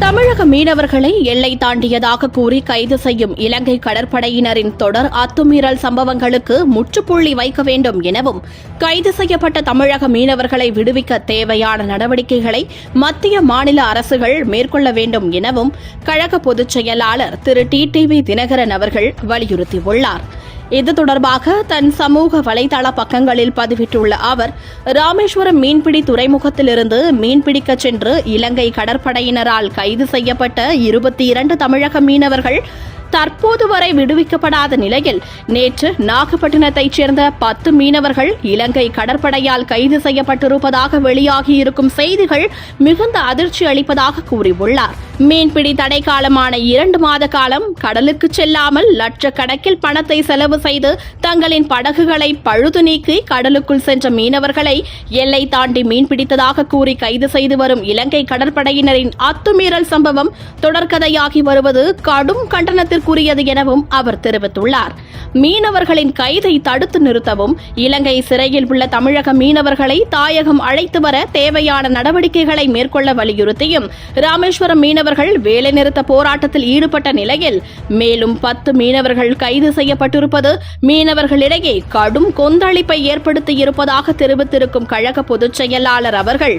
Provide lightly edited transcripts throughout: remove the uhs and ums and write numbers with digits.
தமிழக மீனவர்களை எல்லை தாண்டியதாக கூறி கைது செய்யும் இலங்கை கடற்படையினரின் தொடர் அத்துமீறல் சம்பவங்களுக்கு முற்றுப்புள்ளி வைக்க வேண்டும் எனவும் கைது செய்யப்பட்ட தமிழக மீனவர்களை விடுவிக்க தேவையான நடவடிக்கைகளை மத்திய மாநில அரசுகள் மேற்கொள்ள வேண்டும் எனவும் கழக பொதுச் செயலாளர் திரு டிடிவி தினகரன் அவர்கள் வலியுறுத்தியுள்ளார். இது தொடர்பாக தன் சமூக வலைதள பக்கங்களில் பதிவிட்டுள்ள அவர், ராமேஸ்வரம் மீன்பிடி துறைமுகத்திலிருந்து மீன்பிடிக்க சென்று இலங்கை கடற்படையினரால் கைது செய்யப்பட்ட 22 தமிழக மீனவர்கள் தற்போது வரை விடுவிக்கப்படாத நிலையில் நேற்று நாகப்பட்டினத்தைச் சேர்ந்த 10 மீனவர்கள் இலங்கை கடற்படையால் கைது செய்யப்பட்டிருப்பதாக வெளியாகியிருக்கும் செய்திகள் மிகுந்த அதிர்ச்சி அளிப்பதாக கூறியுள்ளார். மீன்பிடி தடை காலமான 2 மாத காலம் கடலுக்கு செல்லாமல் லட்சக்கணக்கில் பணத்தை செலவு செய்து தங்களின் படகுகளை பழுது நீக்கி கடலுக்குள் சென்ற மீனவர்களை எல்லை தாண்டி மீன்பிடித்ததாக கூறி கைது செய்து வரும் இலங்கை கடற்படையினரின் அத்துமீறல் சம்பவம் தொடர்கதையாகி வருவது கடும் கண்டனத்திற்குரியது எனவும் அவர் தெரிவித்துள்ளார். மீனவர்களின் கைதை தடுத்து நிறுத்தவும் இலங்கை சிறையில் உள்ள தமிழக மீனவர்களை தாயகம் அழைத்து வர தேவையான நடவடிக்கைகளை மேற்கொள்ள வலியுறுத்தியும் ராமேஸ்வரம் மீனவர்கள் வேலைநிறுத்த போராட்டத்தில் ஈடுபட்ட நிலையில் மேலும் 10 மீனவர்கள் கைது செய்யப்பட்டிருப்பது மீனவர்களிடையே கடும் கொந்தளிப்பை ஏற்படுத்தியிருப்பதாக தெரிவித்திருக்கும் கழக பொதுச் செயலாளர் அவர்கள்,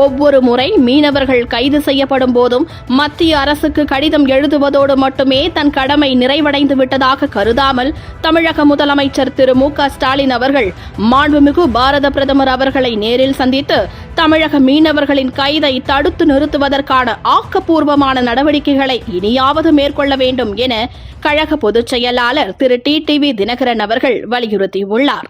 ஒவ்வொரு முறை மீனவர்கள் கைது செய்யப்படும் போதும் மத்திய அரசுக்கு கடிதம் எழுதுவதோடு மட்டுமே தன் கடமை நிறைவடைந்து விட்டதாக கருதாமல் தமிழக முதலமைச்சர் திரு மு.க. ஸ்டாலின் அவர்கள் மாண்புமிகு பாரத பிரதமர் அவர்களை நேரில் சந்தித்து தமிழக மீனவர்களின் கைதை தடுத்து நிறுத்துவதற்கான ஆக்கப்பூர்வமான நடவடிக்கைகளை இனியாவது மேற்கொள்ள வேண்டும் என கழக பொதுச் செயலாளர் திரு டிடிவி தினகரன் அவர்கள் வலியுறுத்தியுள்ளார்.